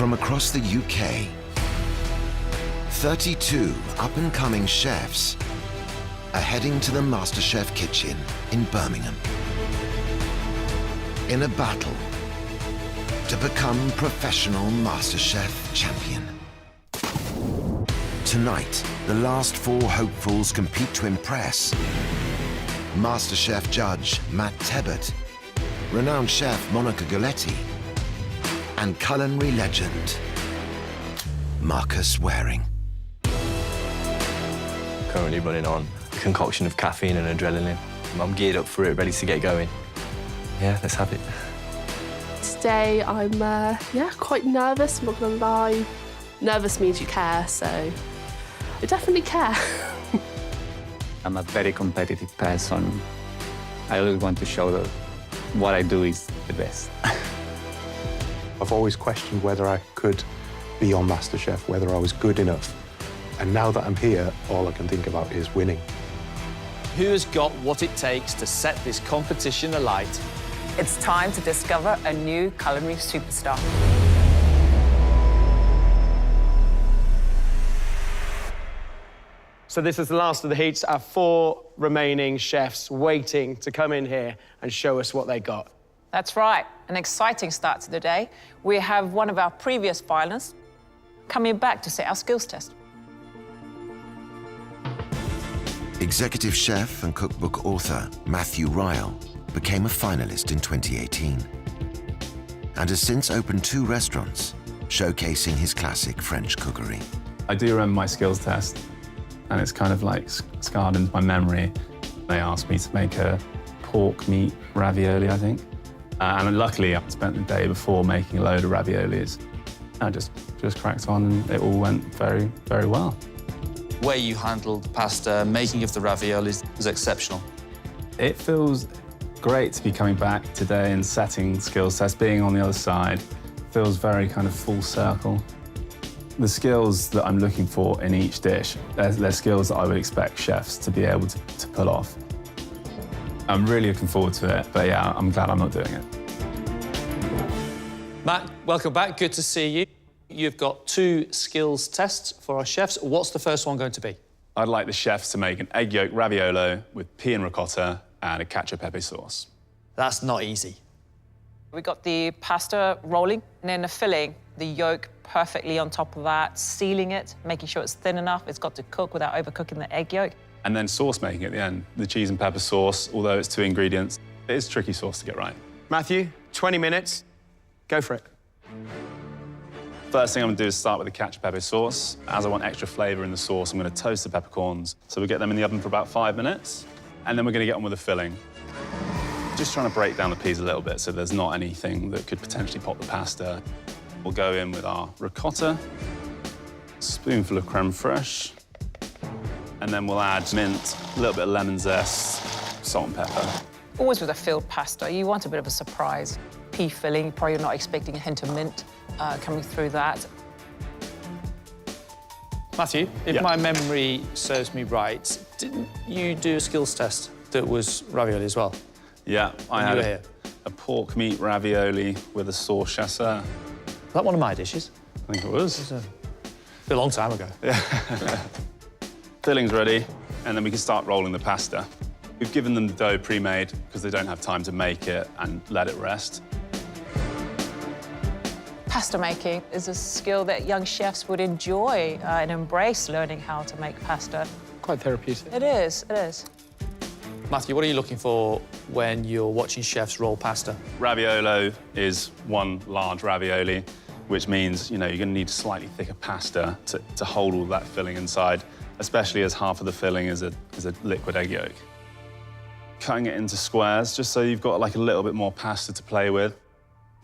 From across the UK, 32 up-and-coming chefs are heading to the MasterChef kitchen in Birmingham in a battle to become professional MasterChef champion. Tonight, the last 4 hopefuls compete to impress MasterChef judge Matt Tebbutt, renowned chef Monica Galetti, and culinary legend Marcus Wareing. Currently running on a concoction of caffeine and adrenaline. I'm geared up for it, ready to get going. Yeah, let's have it. Today I'm quite nervous, I'm not gonna lie. Nervous means you care, so I definitely care. I'm a very competitive person. I always want to show that what I do is the best. I've always questioned whether I could be on MasterChef, whether I was good enough. And now that I'm here, all I can think about is winning. Who has got what it takes to set this competition alight? It's time to discover a new culinary superstar. So this is the last of the heats. Our 4 remaining chefs waiting to come in here and show us what they got. That's right, an exciting start to the day. We have one of our previous finalists coming back to set our skills test. Executive chef and cookbook author Matthew Ryle became a finalist in 2018 and has since opened 2 restaurants showcasing his classic French cookery. I do remember my skills test, and it's kind of like scarred into my memory. They asked me to make a pork meat ravioli, I think. And luckily, I spent the day before making a load of raviolis. I just cracked on, and it all went very, very well. The way you handled pasta, making of the raviolis was exceptional. It feels great to be coming back today and setting skills tests, being on the other side. Feels very kind of full circle. The skills that I'm looking for in each dish, they're skills that I would expect chefs to be able to pull off. I'm really looking forward to it, but yeah, I'm glad I'm not doing it. Matt, welcome back. Good to see you. You've got 2 skills tests for our chefs. What's the first one going to be? I'd like the chefs to make an egg yolk raviolo with pea and ricotta and a cacio pepe sauce. That's not easy. We got the pasta rolling, and then the filling, the yolk perfectly on top of that, sealing it, making sure it's thin enough. It's got to cook without overcooking the egg yolk. And then sauce making at the end. The cheese and pepper sauce, although it's 2 ingredients, it is tricky sauce to get right. Matthew, 20 minutes. Go for it. First thing I'm gonna do is start with the cacio pepe sauce. As I want extra flavor in the sauce, I'm gonna toast the peppercorns. So we'll get them in the oven for about 5 minutes, and then we're gonna get on with the filling. Just trying to break down the peas a little bit so there's not anything that could potentially pop the pasta. We'll go in with our ricotta, spoonful of creme fraiche, and then we'll add mint, a little bit of lemon zest, salt and pepper. Always with a filled pasta, you want a bit of a surprise. Pea filling, you're probably not expecting a hint of mint coming through that. Matthew, if my memory serves me right, didn't you do a skills test that was ravioli as well? Yeah, I When you were had here? a pork meat ravioli with a sauce chasseur. Was that one of my dishes? I think it was. A long time ago. Filling's ready, and then we can start rolling the pasta. We've given them the dough pre-made because they don't have time to make it and let it rest. Pasta making is a skill that young chefs would enjoy and embrace, learning how to make pasta. Quite therapeutic. It is, it is. Matthew, what are you looking for when you're watching chefs roll pasta? Raviolo is 1 large ravioli, which means, you're gonna need slightly thicker pasta to hold all that filling inside, especially as half of the filling is a liquid egg yolk. Cutting it into squares, just so you've got like a little bit more pasta to play with,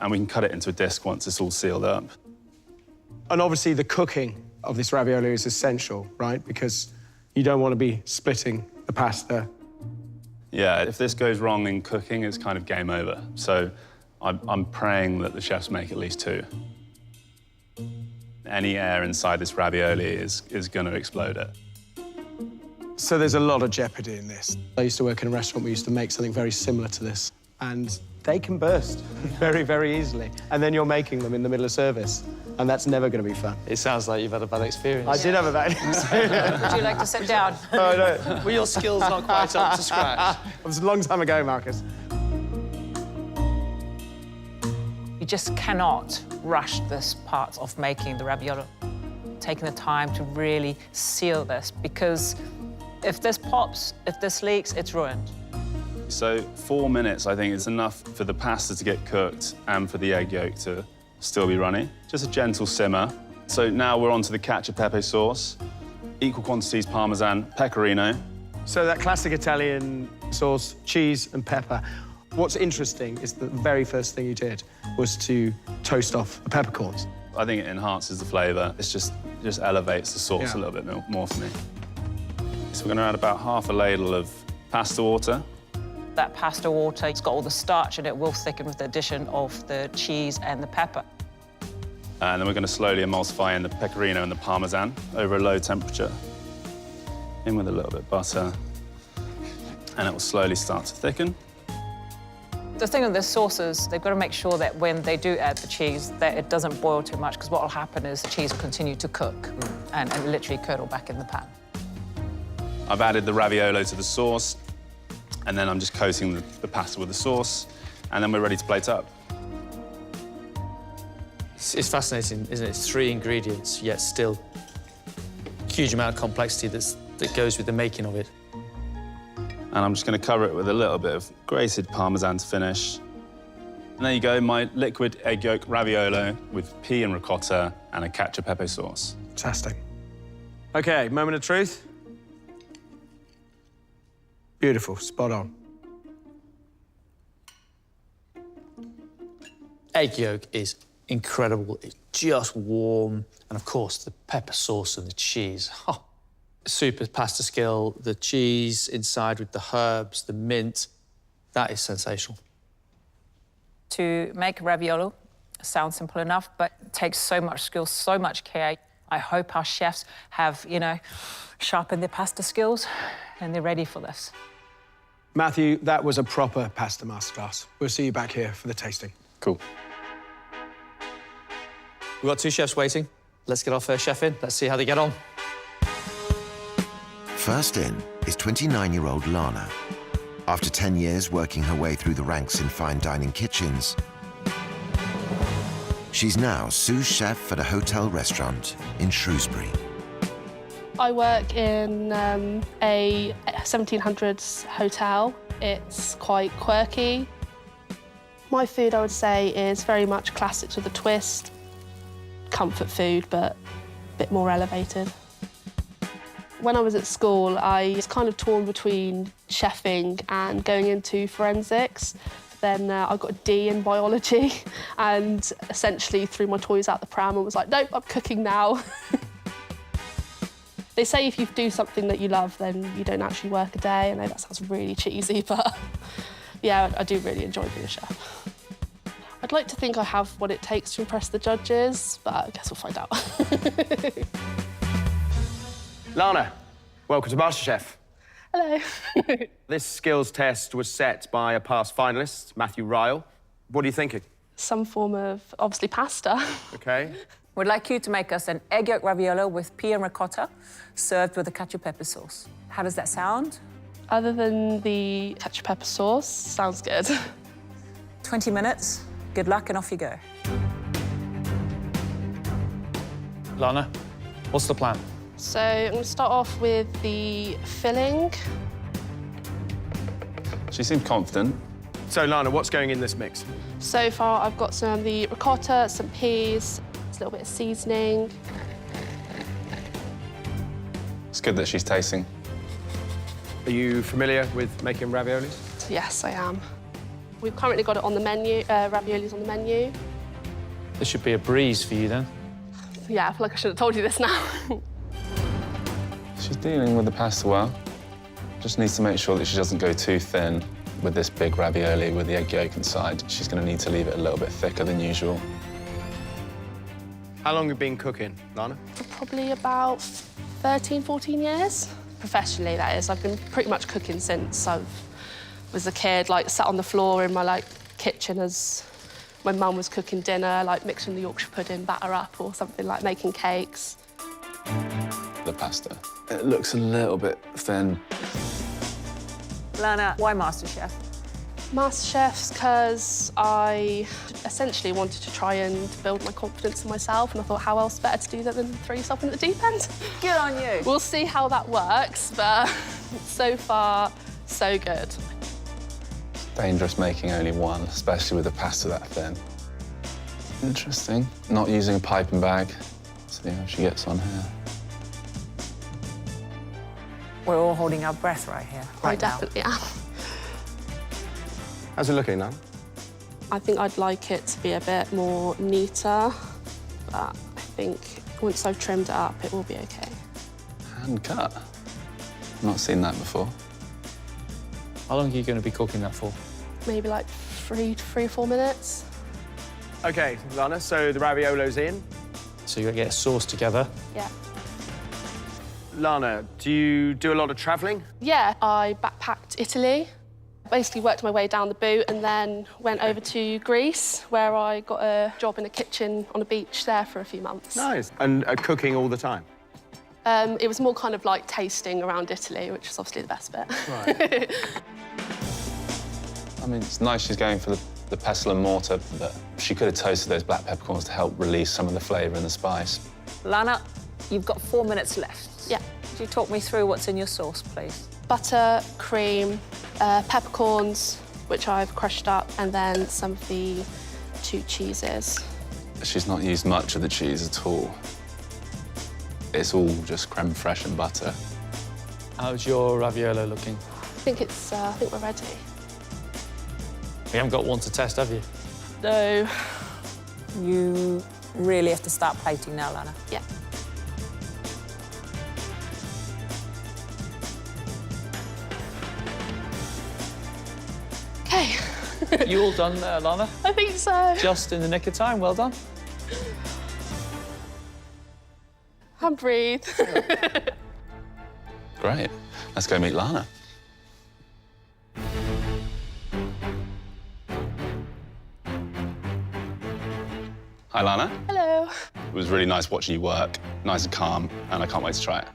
and we can cut it into a disc once it's all sealed up. And obviously the cooking of this ravioli is essential, right? Because you don't want to be splitting the pasta. Yeah, if this goes wrong in cooking, it's kind of game over. So I'm praying that the chefs make at least 2. Any air inside this ravioli is gonna explode it. So there's a lot of jeopardy in this. I used to work in a restaurant, we used to make something very similar to this. and they can burst very, very easily. And then you're making them in the middle of service, and that's never going to be fun. It sounds like you've had a bad experience. I did have a bad experience. Would you like to sit down? Oh, no. Were your skills not quite up to scratch? It was a long time ago, Marcus. You just cannot rush this part of making the raviolo. Taking the time to really seal this, because if this pops, if this leaks, it's ruined. So 4 minutes, I think, is enough for the pasta to get cooked and for the egg yolk to still be runny. Just a gentle simmer. So now we're on to the cacio pepe sauce. Equal quantities Parmesan, pecorino. So that classic Italian sauce, cheese and pepper. What's interesting is the very first thing you did was to toast off the peppercorns. I think it enhances the flavour. It just elevates the sauce a little bit more for me. So we're going to add about half a ladle of pasta water. That pasta water, it's got all the starch and it will thicken with the addition of the cheese and the pepper. And then we're going to slowly emulsify in the pecorino and the Parmesan over a low temperature. In with a little bit of butter. And it will slowly start to thicken. The thing with the sauces, they've got to make sure that when they do add the cheese, that it doesn't boil too much, because what will happen is the cheese will continue to cook and literally curdle back in the pan. I've added the raviolo to the sauce, and then I'm just coating the pasta with the sauce, and then we're ready to plate up. It's fascinating, isn't it? It's 3 ingredients, yet still a huge amount of complexity that goes with the making of it. And I'm just going to cover it with a little bit of grated Parmesan to finish. And there you go, my liquid egg yolk raviolo with pea and ricotta and a cacio pepe sauce. Fantastic. OK, moment of truth. Beautiful, spot on. Egg yolk is incredible. It's just warm. And, of course, the pepper sauce and the cheese. Oh. Super pasta skill, the cheese inside with the herbs, the mint. That is sensational. To make raviolo sounds simple enough, but it takes so much skill, so much care. I hope our chefs have, sharpened their pasta skills and they're ready for this. Matthew, that was a proper pasta masterclass. We'll see you back here for the tasting. Cool. We've got 2 chefs waiting. Let's get our first chef in. Let's see how they get on. First in is 29-year-old Lana. After 10 years working her way through the ranks in fine dining kitchens, she's now sous chef at a hotel restaurant in Shrewsbury. I work in a 1700s hotel. It's quite quirky. My food, I would say, is very much classics with a twist. Comfort food, but a bit more elevated. When I was at school, I was kind of torn between chefing and going into forensics. Then I got a D in biology and essentially threw my toys out the pram and was like, nope, I'm cooking now. They say if you do something that you love, then you don't actually work a day. I know that sounds really cheesy, but yeah, I do really enjoy being a chef. I'd like to think I have what it takes to impress the judges, but I guess we'll find out. Lana, welcome to MasterChef. Hello. This skills test was set by a past finalist, Matthew Ryle. What are you thinking? Some form of, obviously, pasta. OK. We'd like you to make us an egg yolk raviolo with pea and ricotta, served with a cacio pepe sauce. How does that sound? Other than the cacio pepe sauce, sounds good. 20 minutes, good luck, and off you go. Lana, what's the plan? So I'm going to start off with the filling. She seemed confident. So, Lana, what's going in this mix? So far, I've got some of the ricotta, some peas, a little bit of seasoning. It's good that she's tasting. Are you familiar with making raviolis? Yes, I am. We've currently got it on the menu, raviolis on the menu. This should be a breeze for you, then. Yeah, I feel like I should have told you this now. She's dealing with the pasta well. Just needs to make sure that she doesn't go too thin with this big ravioli with the egg yolk inside. She's going to need to leave it a little bit thicker than usual. How long have you been cooking, Lana? For probably about 13, 14 years. Professionally, that is. I've been pretty much cooking since I've was a kid, like, sat on the floor in my, like, kitchen as my mum was cooking dinner, like, mixing the Yorkshire pudding batter up or something, like making cakes. The pasta. It looks a little bit thin. Lana, why MasterChef? MasterChef's because I essentially wanted to try and build my confidence in myself, and I thought, how else better to do that than throw yourself in the deep end? Good on you. We'll see how that works, but so far, so good. Dangerous making only one, especially with the pasta that thin. Interesting. Not using a piping bag. See how she gets on here. We're all holding our breath right here. I definitely am. How's it looking now? I think I'd like it to be a bit more neater, but I think once I've trimmed it up, it will be OK. Hand cut. I've not seen that before. How long are you going to be cooking that for? Maybe like 3 or 4 minutes. OK, Lana, so the raviolo's in. So you're going to get a sauce together. Yeah. Lana, do you do a lot of travelling? Yeah, I backpacked Italy. Basically worked my way down the boot and then went over to Greece, where I got a job in a kitchen on a beach there for a few months. Nice. And cooking all the time? It was more kind of like tasting around Italy, which is obviously the best bit. Right. I mean, it's nice she's going for the pestle and mortar, but she could have toasted those black peppercorns to help release some of the flavour and the spice. Lana, you've got 4 minutes left. Yeah. Could you talk me through what's in your sauce, please? Butter, cream, peppercorns, which I've crushed up, and then some of the 2 cheeses. She's not used much of the cheese at all. It's all just creme fraiche and butter. How's your raviolo looking? I think we're ready. You haven't got one to test, have you? No. You really have to start plating now, Lana. Yeah. OK. You all done, Lana? I think so. Just in the nick of time, well done. And breathe. Great. Let's go meet Lana. Hi, Lana. Hello. It was really nice watching you work. Nice and calm, and I can't wait to try it.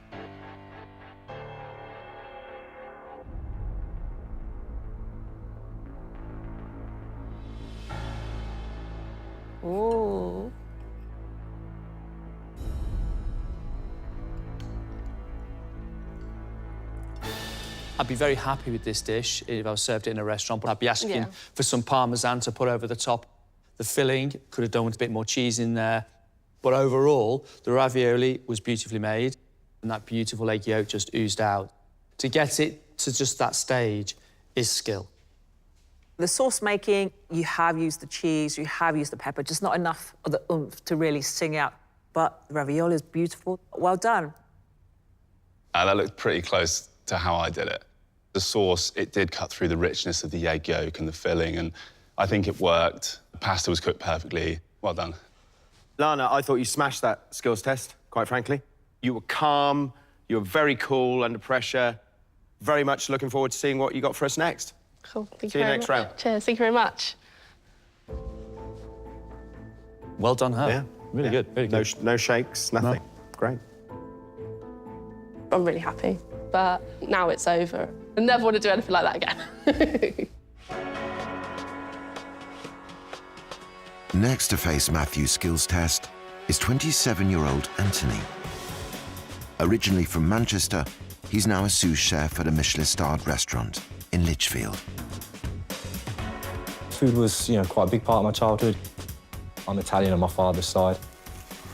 Ooh. I'd be very happy with this dish if I was served it in a restaurant, but I'd be asking Yeah. for some parmesan to put over the top. The filling could have done with a bit more cheese in there. But overall, the ravioli was beautifully made, and that beautiful egg yolk just oozed out. To get it to just that stage is skill. The sauce making, you have used the cheese, you have used the pepper, just not enough of the oomph to really sing out. But the ravioli is beautiful. Well done. That looked pretty close to how I did it. The sauce, it did cut through the richness of the egg yolk and the filling, and I think it worked. The pasta was cooked perfectly. Well done. Lana, I thought you smashed that skills test, quite frankly. You were calm, you were very cool under pressure. Very much looking forward to seeing what you got for us next. Cool. Thank See you you very next much. round. Cheers. Thank you very much. Well done, her. Yeah. Really good, really good. No shakes, nothing. Great. I'm really happy, but now it's over. I never want to do anything like that again. Next to face Matthew's skills test is 27-year-old Anthony. Originally from Manchester, he's now a sous chef at a Michelin-starred restaurant in Lichfield. Food was, quite a big part of my childhood. I'm Italian on my father's side,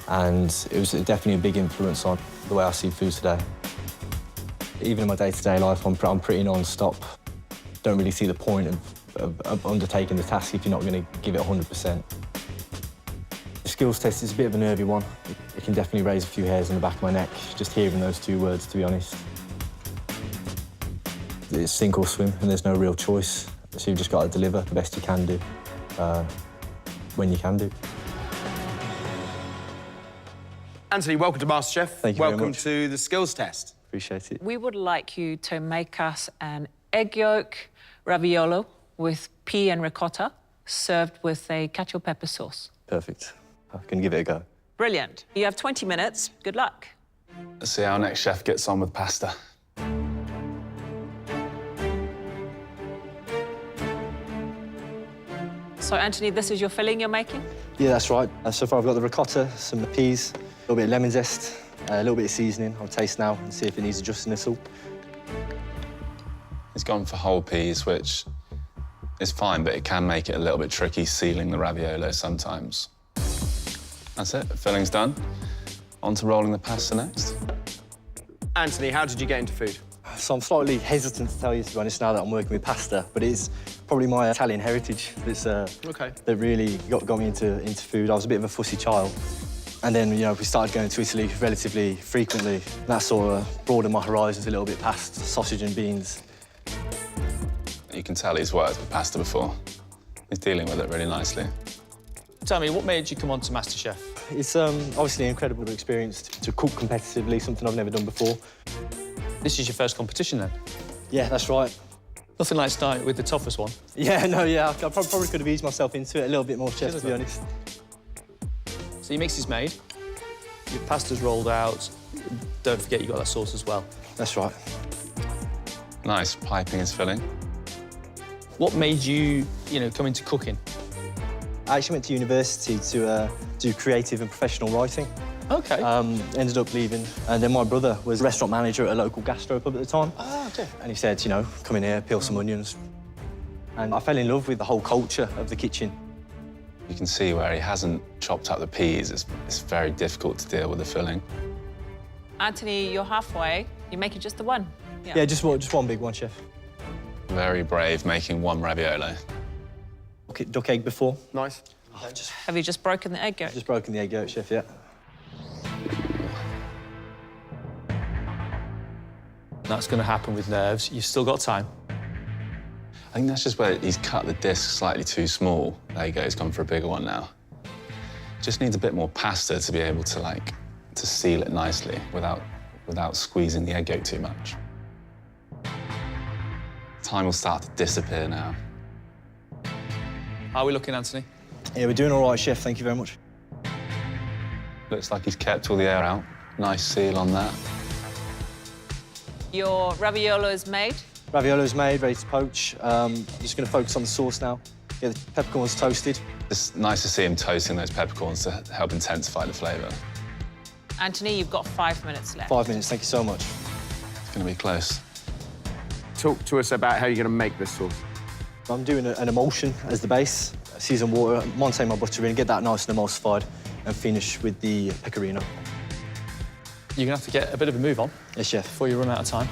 and it was definitely a big influence on the way I see food today. Even in my day-to-day life, I'm pretty non-stop. Don't really see the point of undertaking the task if you're not going to give it 100%. The skills test is a bit of a nervy one. It can definitely raise a few hairs on the back of my neck, just hearing those 2 words, to be honest. It's sink or swim, and there's no real choice. So you've just got to deliver the best you can do, when you can do. Anthony, welcome to MasterChef. Thank you very Welcome much. to the skills test. Appreciate it. We would like you to make us an egg yolk raviolo with pea and ricotta, served with a cacio pepper sauce. Perfect. I can give it a go. Brilliant. You have 20 minutes. Good luck. Let's see how our next chef gets on with pasta. So, Anthony, this is your filling you're making? Yeah, that's right. So far I've got the ricotta, some peas, a little bit of lemon zest, a little bit of seasoning. I'll taste now and see if it needs adjusting at all. He's gone for whole peas, which is fine, but it can make it a little bit tricky sealing the raviolo sometimes. That's it, filling's done. On to rolling the pasta next. Anthony, how did you get into food? So I'm slightly hesitant to tell you, to be honest, now that I'm working with pasta, but it's probably my Italian heritage that's, that really got me into food. I was a bit of a fussy child. And then, you know, we started going to Italy relatively frequently. That sort of broadened my horizons a little bit past sausage and beans. You can tell he's worked with pasta before. He's dealing with it really nicely. Tell me, what made you come on to MasterChef? It's obviously an incredible experience to cook competitively, something I've never done before. This is your first competition, then? Yeah, that's right. Nothing like starting with the toughest one. Yeah, no, yeah, I probably could have eased myself into it a little bit more, chef, to be honest. So your mix is made, your pasta's rolled out. Don't forget you got that sauce as well. That's right. Nice, piping his filling. What made you, come into cooking? I actually went to university to do creative and professional writing. OK. Ended up leaving, and then my brother was restaurant manager at a local gastropub at the time. Ah, OK. And he said, come in here, peel some onions. And I fell in love with the whole culture of the kitchen. You can see where he hasn't chopped up the peas. It's very difficult to deal with the filling. Anthony, you're halfway. You're making just the one. Yeah, just one big one, chef. Very brave, making one raviolo. Duck egg before. Nice. Have you just broken the egg yolk? Just broken the egg yolk, chef, yeah. That's going to happen with nerves. You've still got time. I think that's just where he's cut the disc slightly too small. There you go, he's gone for a bigger one now. Just needs a bit more pasta to be able to, to seal it nicely without squeezing the egg yolk too much. Time will start to disappear now. How are we looking, Anthony? Yeah, we're doing all right, chef. Thank you very much. Looks like he's kept all the air out. Nice seal on that. Your raviolo is made. Raviolo's made, ready to poach. I'm just going to focus on the sauce now. Get the peppercorns toasted. It's nice to see him toasting those peppercorns to help intensify the flavour. Anthony, you've got 5 minutes left. 5 minutes, thank you so much. It's going to be close. Talk to us about how you're going to make this sauce. I'm doing an emulsion as the base. Seasoned water, monte my butter in, get that nice and emulsified, and finish with the pecorino. You're going to have to get a bit of a move on. Yes, chef. Before you run out of time.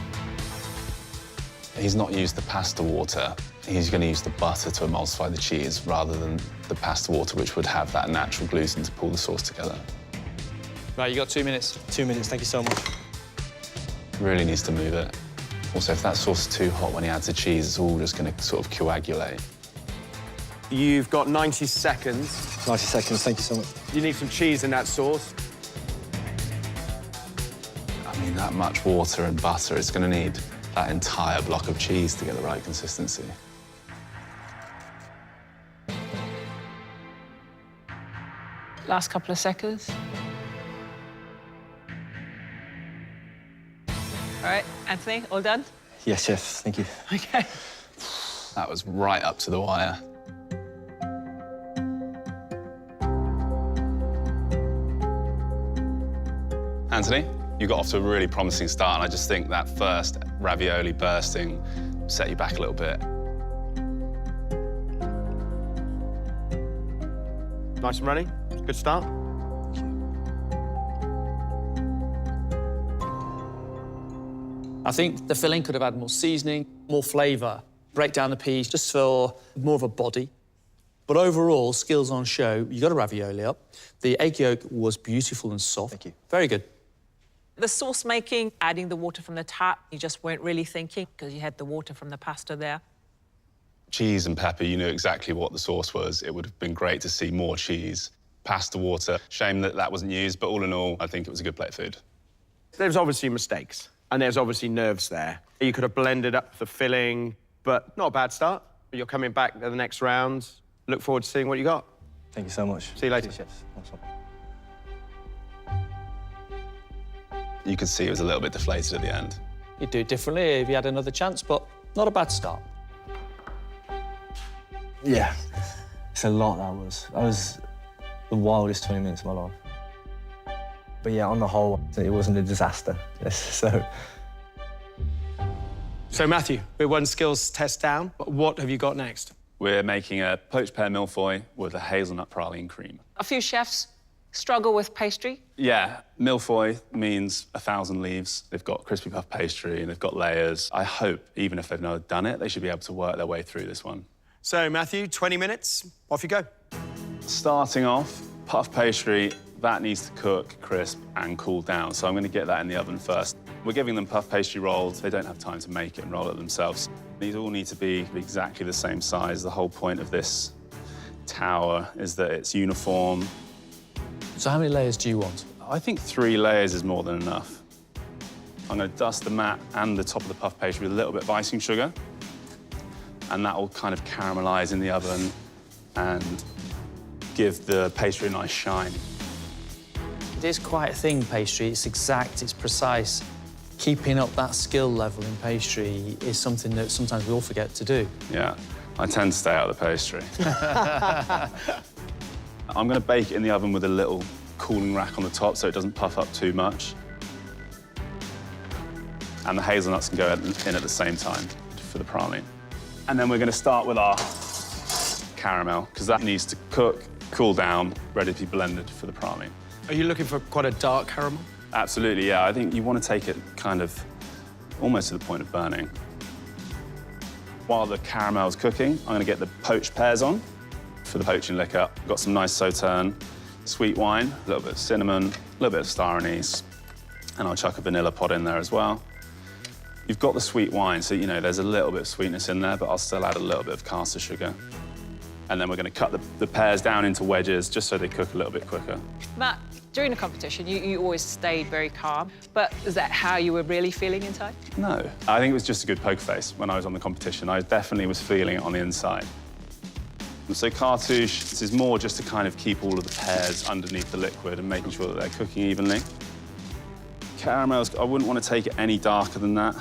He's not used the pasta water. He's going to use the butter to emulsify the cheese rather than the pasta water, which would have that natural gluten to pull the sauce together. Right, you got 2 minutes. 2 minutes, thank you so much. Really needs to move it. Also, if that sauce is too hot when he adds the cheese, it's all just going to sort of coagulate. You've got 90 seconds. 90 seconds, thank you so much. You need some cheese in that sauce. I mean, that much water and butter, it's going to need that entire block of cheese to get the right consistency. Last couple of seconds. All right, Anthony, all done? Yes, chef, thank you. OK. That was right up to the wire. Anthony, you got off to a really promising start, and I just think that first ravioli bursting set you back a little bit. Nice and running. Good start. I think the filling could have had more seasoning, more flavour, break down the peas just for more of a body. But overall, skills on show. You got a ravioli up. The egg yolk was beautiful and soft. Thank you. Very good. The sauce making, adding the water from the tap, you just weren't really thinking because you had the water from the pasta there. Cheese and pepper, you knew exactly what the sauce was. It would have been great to see more cheese. Pasta water, shame that that wasn't used, but all in all, I think it was a good plate of food. There's obviously mistakes, and there's obviously nerves there. You could have blended up the filling but not a bad start. You're coming back at the next round. Look forward to seeing what you got. Thank you so much. See you later. Cheers, chefs. Nice one. You could see it was a little bit deflated at the end. You'd do it differently if you had another chance, but not a bad start. Yeah, it's a lot, that was. That was the wildest 20 minutes of my life. But yeah, on the whole, it wasn't a disaster. So Matthew, we're one skills test down, but what have you got next? We're making a poached pear Mille-Feuille with a hazelnut praline cream. A few chefs struggle with pastry. Yeah, Mille-Feuille means 1,000 leaves. They've got crispy puff pastry and they've got layers. I hope, even if they've never done it, they should be able to work their way through this one. So Matthew, 20 minutes, off you go. Starting off, puff pastry, that needs to cook, crisp, and cool down. So I'm going to get that in the oven first. We're giving them puff pastry rolls. They don't have time to make it and roll it themselves. These all need to be exactly the same size. The whole point of this tower is that it's uniform. So how many layers do you want? I think 3 layers is more than enough. I'm going to dust the mat and the top of the puff pastry with a little bit of icing sugar, and that will kind of caramelize in the oven and give the pastry a nice shine. It is quite a thing, pastry. It's exact, it's precise. Keeping up that skill level in pastry is something that sometimes we all forget to do. Yeah, I tend to stay out of the pastry. I'm going to bake it in the oven with a little cooling rack on the top so it doesn't puff up too much. And the hazelnuts can go in at the same time for the praline. And then we're going to start with our caramel, because that needs to cook, cool down, ready to be blended for the praline. Are you looking for quite a dark caramel? Absolutely, yeah. I think you want to take it kind of almost to the point of burning. While the caramel's cooking, I'm going to get the poached pears on for the poaching liquor. Got some nice sauterne, sweet wine, a little bit of cinnamon, a little bit of star anise, and I'll chuck a vanilla pod in there as well. You've got the sweet wine, so, you know, there's a little bit of sweetness in there, but I'll still add a little bit of caster sugar. And then we're going to cut the pears down into wedges just so they cook a little bit quicker. Matt, during the competition, you always stayed very calm, but is that how you were really feeling inside? No, I think it was just a good poker face when I was on the competition. I definitely was feeling it on the inside. So cartouche, this is more just to kind of keep all of the pears underneath the liquid and making sure that they're cooking evenly. Caramels, I wouldn't want to take it any darker than that.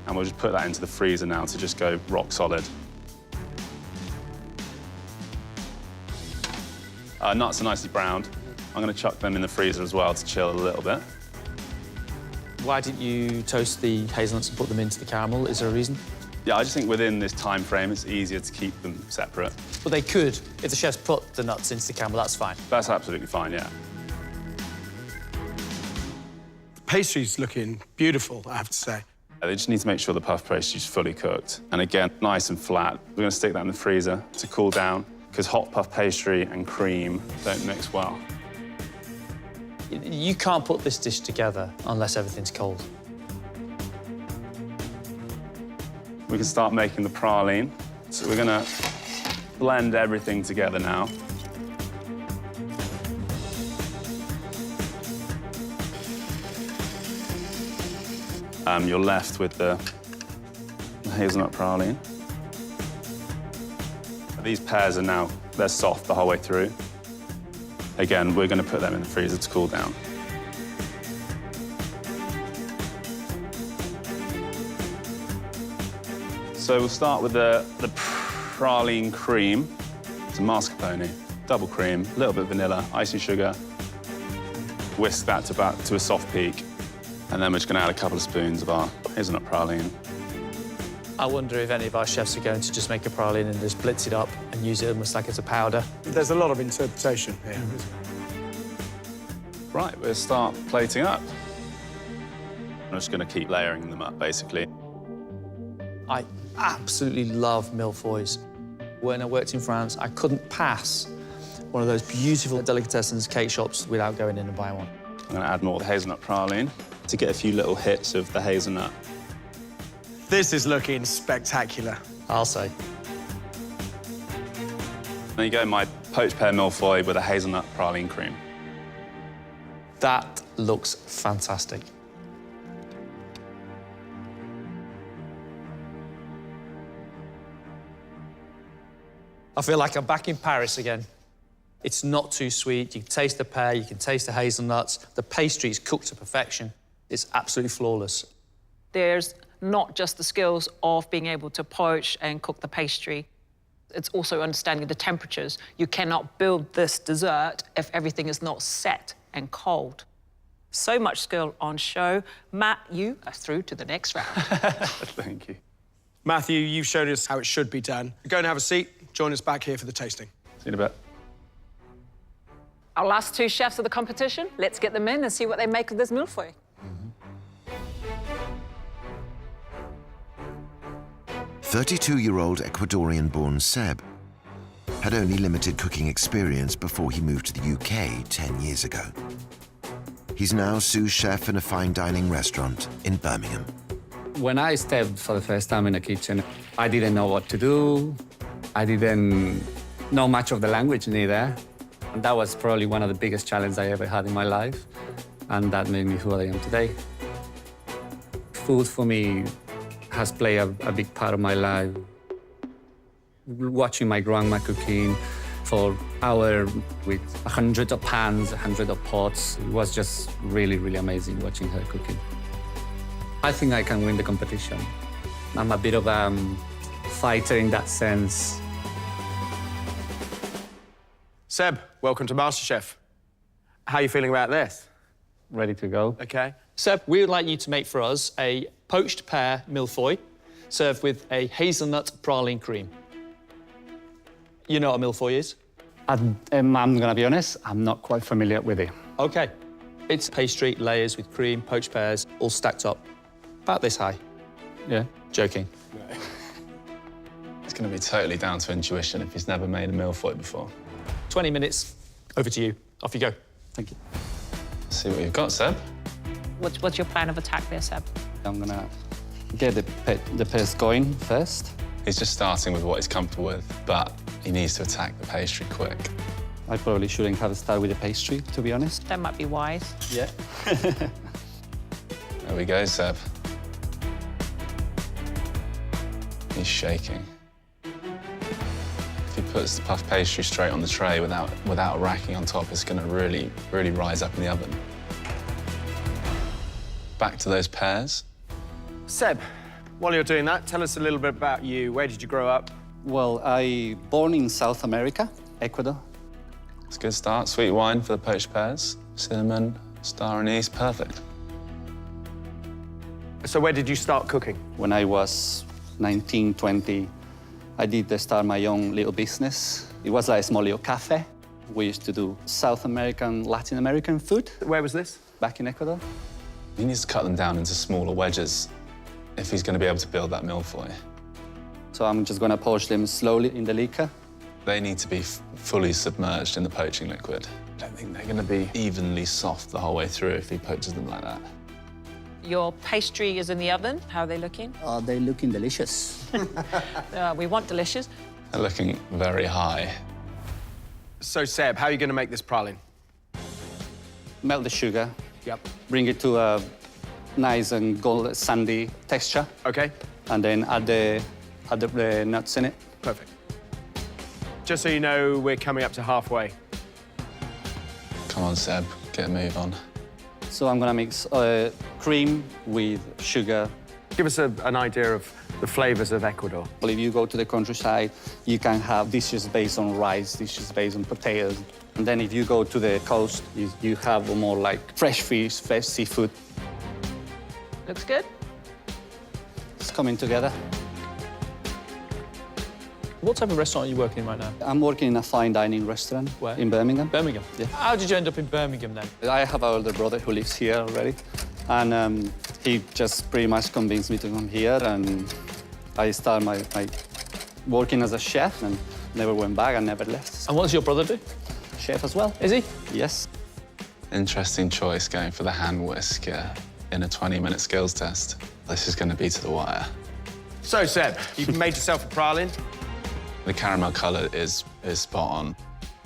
And we'll just put that into the freezer now to just go rock solid. Nuts are nicely browned. I'm going to chuck them in the freezer as well to chill a little bit. Why didn't you toast the hazelnuts and put them into the caramel? Is there a reason? Yeah, I just think within this time frame, it's easier to keep them separate. But they could, if the chefs put the nuts into the caramel, that's fine. That's absolutely fine, yeah. The pastry's looking beautiful, I have to say. They just need to make sure the puff pastry's fully cooked. And again, nice and flat. We're going to stick that in the freezer to cool down, because hot puff pastry and cream don't mix well. You can't put this dish together unless everything's cold. We can start making the praline. So we're gonna blend everything together now. You're left with the hazelnut praline. These pears are now, they're soft the whole way through. Again, we're gonna put them in the freezer to cool down. So we'll start with the praline cream. It's a mascarpone, double cream, a little bit of vanilla, icing sugar. Whisk that to a soft peak. And then we're just gonna add a couple of spoons of our hazelnut praline. I wonder if any of our chefs are going to just make a praline and just blitz it up and use it almost like it's a powder. There's a lot of interpretation here. Right, we'll start plating up. I'm just gonna keep layering them up, basically. I absolutely love Mille-Feuilles. When I worked in France, I couldn't pass one of those beautiful delicatessens cake shops without going in and buying one. I'm gonna add more of the hazelnut praline to get a few little hits of the hazelnut. This is looking spectacular. I'll say. There you go, my poached pear Mille-Feuille with a hazelnut praline cream. That looks fantastic. I feel like I'm back in Paris again. It's not too sweet. You can taste the pear, you can taste the hazelnuts. The pastry is cooked to perfection. It's absolutely flawless. There's not just the skills of being able to poach and cook the pastry. It's also understanding the temperatures. You cannot build this dessert if everything is not set and cold. So much skill on show. Matt, you are through to the next round. Thank you. Matthew, you've showed us how it should be done. Go and have a seat. Join us back here for the tasting. See you in a bit. Our last two chefs of the competition, let's get them in and see what they make of this Mille-Feuille. 32-year-old Ecuadorian-born Seb had only limited cooking experience before he moved to the UK 10 years ago. He's now sous chef in a fine dining restaurant in Birmingham. When I stepped for the first time in the kitchen, I didn't know what to do. I didn't know much of the language neither. And that was probably one of the biggest challenges I ever had in my life. And that made me who I am today. Food for me has played a big part of my life. Watching my grandma cooking for hours with hundreds of pans, hundreds of pots, it was just really, really amazing watching her cooking. I think I can win the competition. I'm a bit of a fighter in that sense. Seb, welcome to MasterChef. How are you feeling about this? Ready to go. OK. Seb, we would like you to make for us a poached pear Mille-Feuille served with a hazelnut praline cream. You know what a Mille-Feuille is? I'm going to be honest, I'm not quite familiar with it. OK. It's pastry, layers with cream, poached pears, all stacked up. About this high. Yeah. Joking. It's going to be totally down to intuition if he's never made a Mille-Feuille before. 20 minutes, over to you. Off you go. Thank you. Let's see what you've got, Seb. What's your plan of attack there, Seb? I'm going to get the pears going first. He's just starting with what he's comfortable with, but he needs to attack the pastry quick. I probably shouldn't have started with the pastry, to be honest. That might be wise. Yeah. There we go, Seb. He's shaking. If he puts the puff pastry straight on the tray without racking on top, it's going to really, really rise up in the oven. Back to those pears. Seb, while you're doing that, tell us a little bit about you. Where did you grow up? Well, I born in South America, Ecuador. It's a good start. Sweet wine for the poached pears. Cinnamon, star anise, perfect. So where did you start cooking? When I was 19, 20, I did start my own little business. It was like a small little cafe. We used to do South American, Latin American food. Where was this? Back in Ecuador. He needs to cut them down into smaller wedges if he's going to be able to build that Mille-Feuille. So I'm just going to poach them slowly in the liquor. They need to be fully submerged in the poaching liquid. I don't think they're going to be evenly soft the whole way through if he poaches them like that. Your pastry is in the oven. How are they looking? They're looking delicious. We want delicious. They're looking very high. So, Seb, how are you going to make this praline? Melt the sugar. Yep. Bring it to a nice and gold sandy texture. OK. And then add the nuts in it. Perfect. Just so you know, we're coming up to halfway. Come on, Seb, get a move on. So I'm gonna mix cream with sugar. Give us an idea of the flavors of Ecuador. Well, if you go to the countryside, you can have dishes based on rice, dishes based on potatoes. And then if you go to the coast, you have more like fresh fish, fresh seafood. Looks good. It's coming together. What type of restaurant are you working in right now? I'm working in a fine dining restaurant. Where? In Birmingham. Birmingham? Yeah. How did you end up in Birmingham then? I have an older brother who lives here already. And he just pretty much convinced me to come here. And I started my working as a chef and never went back and never left. And what does your brother do? Chef as well. Is he? Yes. Interesting choice going for the hand whisk in a 20-minute skills test. This is going to be to the wire. So, Seb, you've made yourself a praline. The caramel colour is spot on.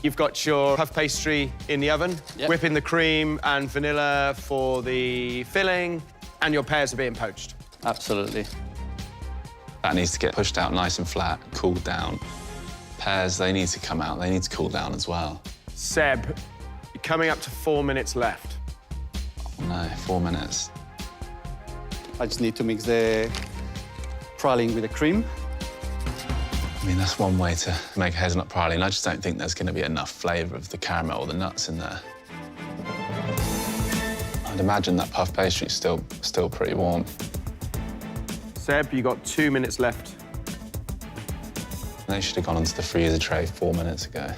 You've got your puff pastry in the oven, Yep. whipping the cream and vanilla for the filling, and your pears are being poached. Absolutely. That needs to get pushed out nice and flat, cooled down. pears, they need to come out. They need to cool down as well. Seb, you're coming up to 4 minutes left. Oh, no, 4 minutes. I just need to mix the praline with the cream. I mean, that's one way to make a hazelnut praline. I just don't think there's going to be enough flavour of the caramel or the nuts in there. I'd imagine that puff pastry's still pretty warm. Seb, you got 2 minutes left. They should have gone onto the freezer tray 4 minutes ago.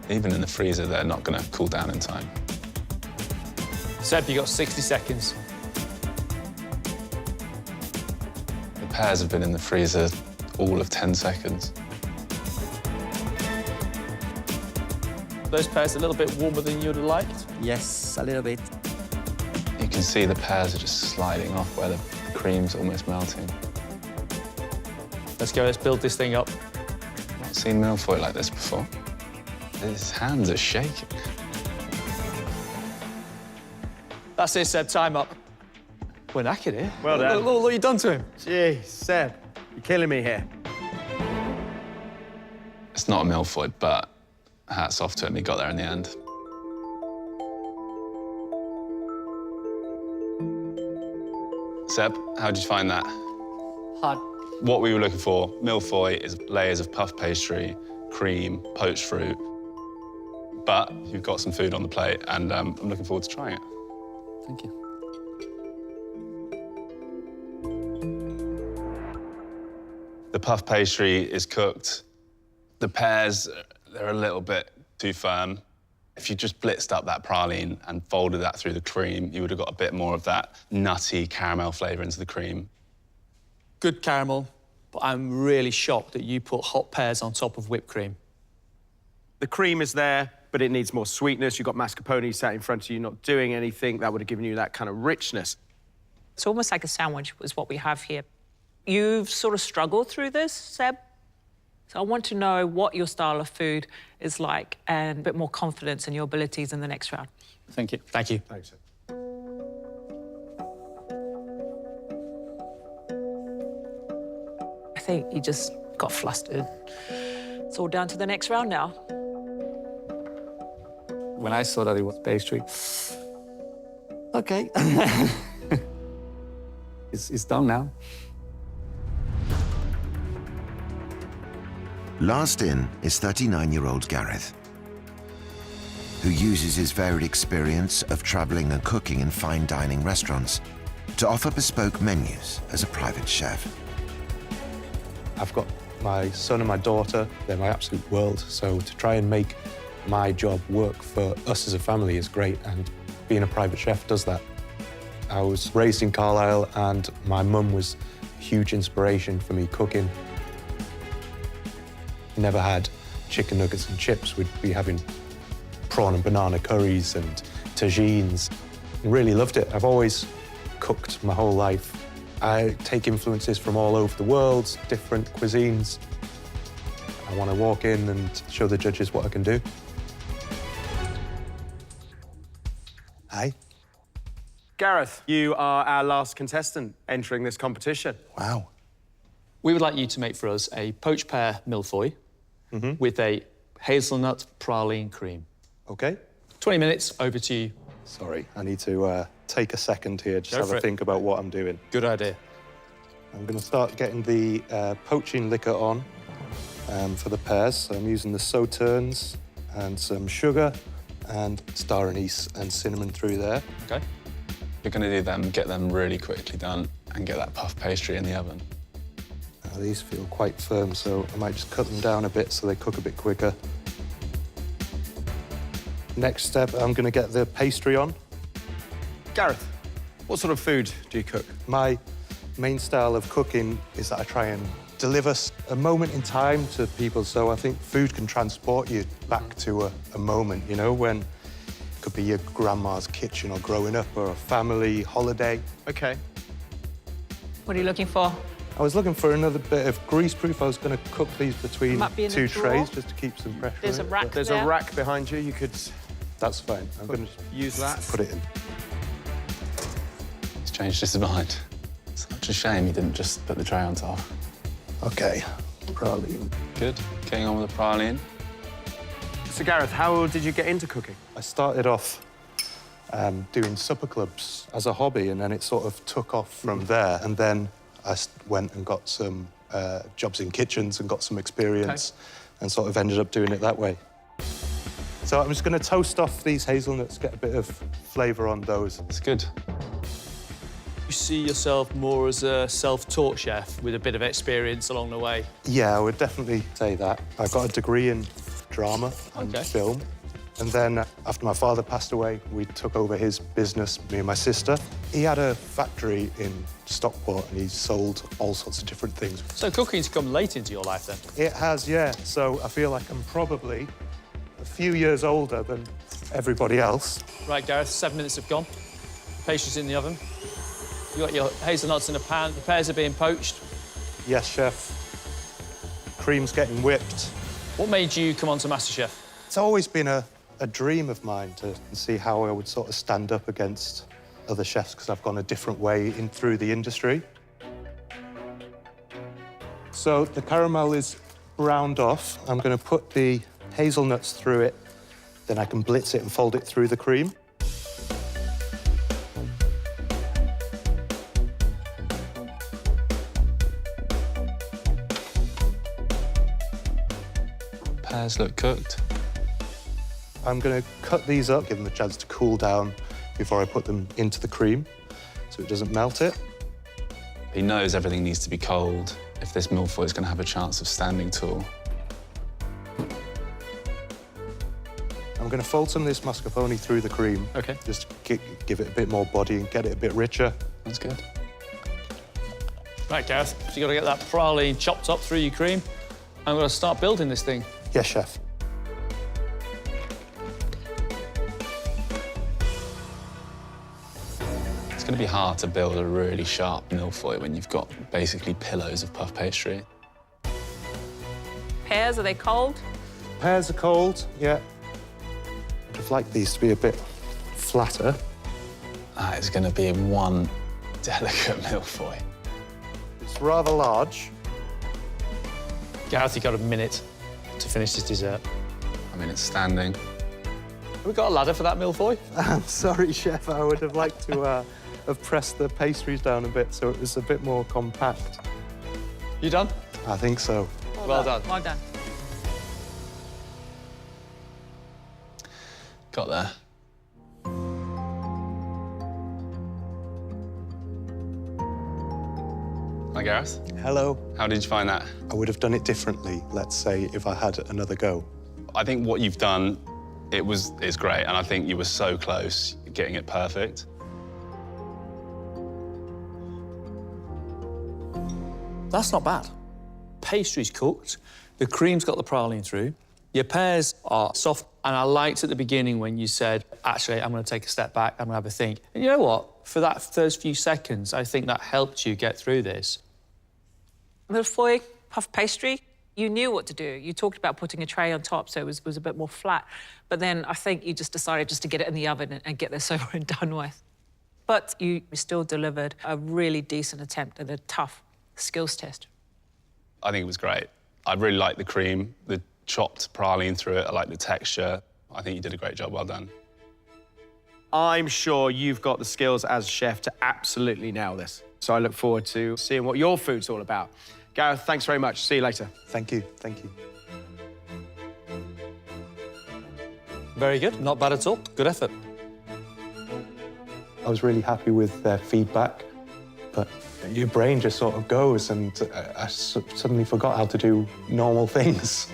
Even in the freezer, they're not going to cool down in time. Seb, you got 60 seconds. The pears have been in the freezer all of 10 seconds. Those pears a little bit warmer than you'd have liked? Yes, a little bit. You can see the pears are just sliding off where the cream's almost melting. Let's go, let's build this thing up. I've not seen Mille-Feuille like this before. His hands are shaking. That's it, Seb, time up. We're knackered here. Well done. Look what you've done to him. Gee, Seb, you're killing me here. It's not a Mille-Feuille, but hats off to him, he got there in the end. Seb, how did you find that? Hard. What we were looking for, Mille-Feuille, is layers of puff pastry, cream, poached fruit. But you've got some food on the plate, and I'm looking forward to trying it. Thank you. The puff pastry is cooked. The pears, they're a little bit too firm. If you just blitzed up that praline and folded that through the cream, you would have got a bit more of that nutty caramel flavour into the cream. Good caramel, but I'm really shocked that you put hot pears on top of whipped cream. The cream is there, but it needs more sweetness. You've got mascarpone sat in front of you, not doing anything. That would have given you that kind of richness. It's almost like a sandwich is what we have here. You've sort of struggled through this, Seb. So I want to know what your style of food is like and a bit more confidence in your abilities in the next round. Thank you. Thank you. Thanks, Seb. I think you just got flustered. It's all down to the next round now. When I saw that it was pastry, okay. It's done now. Last in is 39-year-old Gareth, who uses his varied experience of traveling and cooking in fine dining restaurants to offer bespoke menus as a private chef. I've got my son and my daughter. They're my absolute world. So to try and make my job work for us as a family is great, and being a private chef does that. I was raised in Carlisle, and my mum was a huge inspiration for me cooking. Never had chicken nuggets and chips. We'd be having prawn and banana curries and tagines. Really loved it. I've always cooked my whole life. I take influences from all over the world, different cuisines. I want to walk in and show the judges what I can do. Hi. Gareth, you are our last contestant entering this competition. Wow. We would like you to make for us a poached pear Mille-Feuille with a hazelnut praline cream. OK. 20 minutes, over to you. Sorry, I need to take a second here, just Go have for a it. think about what I'm doing. Good idea. I'm going to start getting the poaching liquor on for the pears. So I'm using the sauternes and some sugar and star anise and cinnamon through there. OK. You're going to do them, get them really quickly done, and get that puff pastry in the oven. Now, these feel quite firm, so I might just cut them down a bit so they cook a bit quicker. Next step, I'm going to get the pastry on. Gareth, what sort of food do you cook? My main style of cooking is that I try and deliver a moment in time to people. So I think food can transport you back to a moment, you know, when it could be your grandma's kitchen or growing up or a family holiday. OK. What are you looking for? I was looking for another bit of greaseproof. I was going to cook these between Might be in the two drawer. trays just to keep some pressure There's a on it, rack but There's there. a rack behind you. You could That's fine. I'm going to use that. put it in. He's changed his mind. Such a shame he didn't just put the tray on top. OK. praline. Good. Getting on with the praline. So, Gareth, how did you get into cooking? I started off doing supper clubs as a hobby, and then it sort of took off from there. And then I went and got some jobs in kitchens and got some experience, and sort of ended up doing it that way. So I'm just going to toast off these hazelnuts, get a bit of flavour on those. It's good. You see yourself more as a self-taught chef with a bit of experience along the way? Yeah, I would definitely say that. I got a degree in drama and film. And then after my father passed away, we took over his business, me and my sister. He had a factory in Stockport and he sold all sorts of different things. So cooking's come late into your life then? It has, yeah. So I feel like I'm probably a few years older than everybody else. Right, Gareth, 7 minutes have gone. Pastry's in the oven. You got your hazelnuts in a pan. The pears are being poached. Yes, chef. Cream's getting whipped. What made you come on to MasterChef? It's always been a dream of mine to see how I would sort of stand up against other chefs, because I've gone a different way in through the industry. So the caramel is browned off. I'm going to put the hazelnuts through it, then I can blitz it and fold it through the cream. Pears look cooked. I'm going to cut these up, give them a chance to cool down before I put them into the cream so it doesn't melt it. He knows everything needs to be cold if this Mille-Feuille is going to have a chance of standing tall. I'm going to fold some of this mascarpone through the cream. OK. Just to give it a bit more body and get it a bit richer. That's good. Right, Gareth, so you've got to get that praline chopped up through your cream. I'm going to start building this thing. Yes, chef. It's going to be hard to build a really sharp Mille-Feuille when you've got basically pillows of puff pastry. Pears, are they cold? Pears are cold, yeah. I'd like these to be a bit flatter. That is going to be one delicate Mille-Feuille. It's rather large. Gareth, you've got a minute to finish this dessert. I mean, it's standing. Have we got a ladder for that Mille-Feuille? I'm sorry, chef. I would have liked to have pressed the pastries down a bit so it was a bit more compact. You done? I think so. Well done. Well done. Got there. Hi, Gareth. Hello. How did you find that? I would have done it differently, let's say, if I had another go. I think what you've done, it's great, and I think you were so close getting it perfect. That's not bad. Pastry's cooked, the cream's got the praline through, your pears are soft, and I liked at the beginning when you said, actually, I'm going to take a step back, I'm going to have a think. And you know what? For that first few seconds, I think that helped you get through this. Mille-Feuille, puff pastry, you knew what to do. You talked about putting a tray on top so it was a bit more flat. But then I think you just decided just to get it in the oven and get this over and done with. But you still delivered a really decent attempt at a tough skills test. I think it was great. I really liked the cream, the chopped praline through it. I like the texture. I think you did a great job. Well done. I'm sure you've got the skills as chef to absolutely nail this. So I look forward to seeing what your food's all about. Gareth, thanks very much. See you later. Thank you, thank you. Very good, not bad at all. Good effort. I was really happy with their feedback, but your brain just sort of goes, and I suddenly forgot how to do normal things.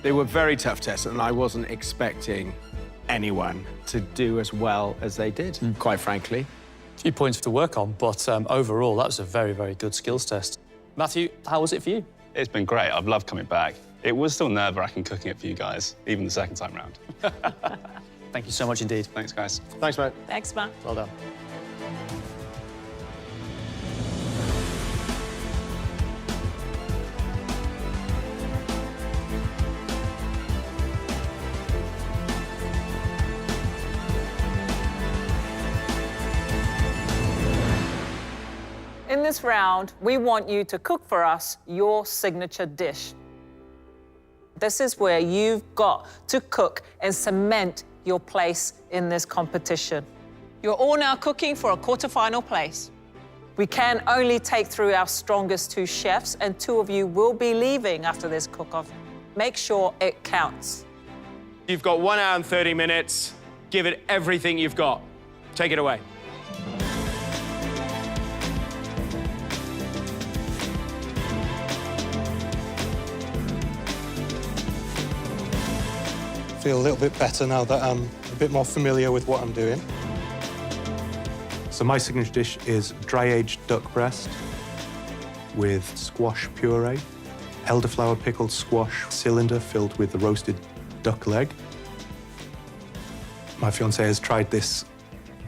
They were very tough tests, and I wasn't expecting anyone to do as well as they did, quite frankly. A few points to work on, but overall, that was a very, very good skills test. Matthew, how was it for you? It's been great. I've loved coming back. It was still nerve-wracking cooking it for you guys, even the second time round. Thank you so much indeed. Thanks, guys. Thanks, mate. Thanks, Matt. Well done. In In this round, we want you to cook for us your signature dish. This is where you've got to cook and cement your place in this competition. You're all now cooking for a quarterfinal place. We can only take through our strongest 2 chefs, and 2 of you will be leaving after this cook-off. Make sure it counts. You've got 1 hour and 30 minutes. Give it everything you've got. Take it away. Feel a little bit better now that I'm a bit more familiar with what I'm doing. So my signature dish is dry-aged duck breast with squash puree, elderflower pickled squash cylinder filled with the roasted duck leg. My fiancée has tried this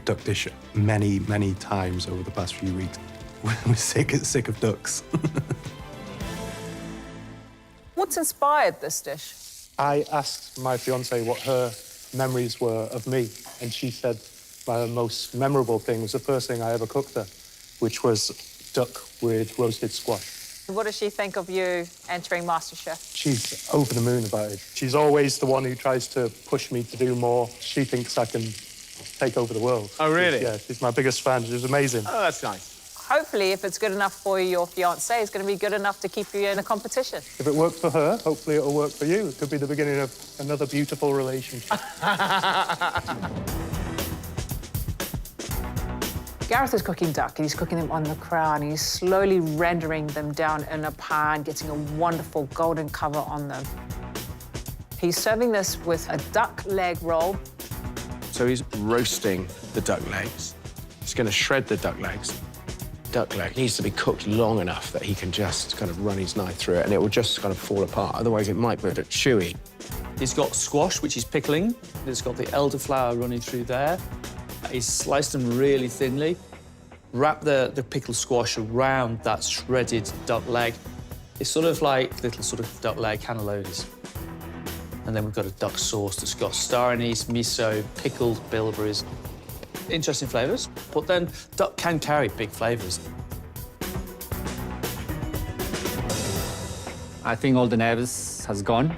duck dish many, many times over the past few weeks. We're sick of ducks. What's inspired this dish? I asked my fiancée what her memories were of me, and she said my most memorable thing was the first thing I ever cooked her, which was duck with roasted squash. What does she think of you entering MasterChef? She's over the moon about it. She's always the one who tries to push me to do more. She thinks I can take over the world. Oh, really? Yeah, she's my biggest fan. She was amazing. Oh, that's nice. Hopefully, if it's good enough for your fiancée, it's going to be good enough to keep you in a competition. If it worked for her, hopefully it'll work for you. It could be the beginning of another beautiful relationship. Gareth is cooking duck, and he's cooking them on the crown, and he's slowly rendering them down in a pan, getting a wonderful golden cover on them. He's serving this with a duck leg roll. So he's roasting the duck legs. He's going to shred the duck legs. Duck leg needs to be cooked long enough that he can just kind of run his knife through it and it will just kind of fall apart. Otherwise, it might be a bit chewy. He's got squash, which he's pickling. It's got the elderflower running through there. He's sliced them really thinly. Wrap the pickled squash around that shredded duck leg. It's sort of like little sort of duck leg cannellonis. And then we've got a duck sauce that's got star anise, miso, pickled bilberries. Interesting flavours, but then duck can carry big flavours. I think all the nerves has gone.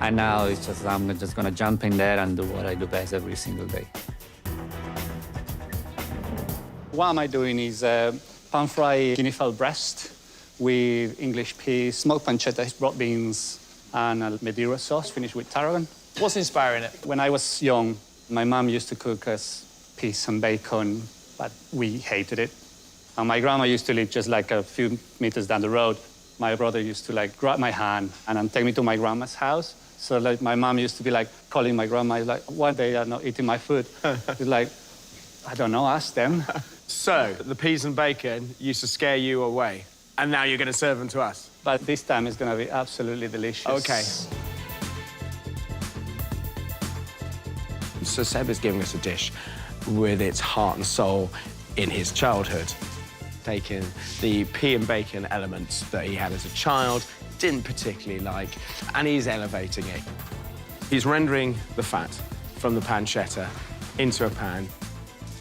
And now it's just, I'm just gonna jump in there and do what I do best every single day. What am I doing is pan-fried guinea-fowl breast with English peas, smoked pancetta, broad beans, and a Madeira sauce finished with tarragon. What's inspiring it? When I was young, my mom used to cook us peas and bacon, but we hated it. And my grandma used to live just like a few meters down the road. My brother used to like grab my hand and then take me to my grandma's house. So like my mom used to be like calling my grandma, like, why they are not eating my food? It's like, I don't know, ask them. So the peas and bacon used to scare you away, and now you're going to serve them to us. But this time it's going to be absolutely delicious. OK. So Seb is giving us a dish with its heart and soul in his childhood. Taking the pea and bacon elements that he had as a child, didn't particularly like, and he's elevating it. He's rendering the fat from the pancetta into a pan.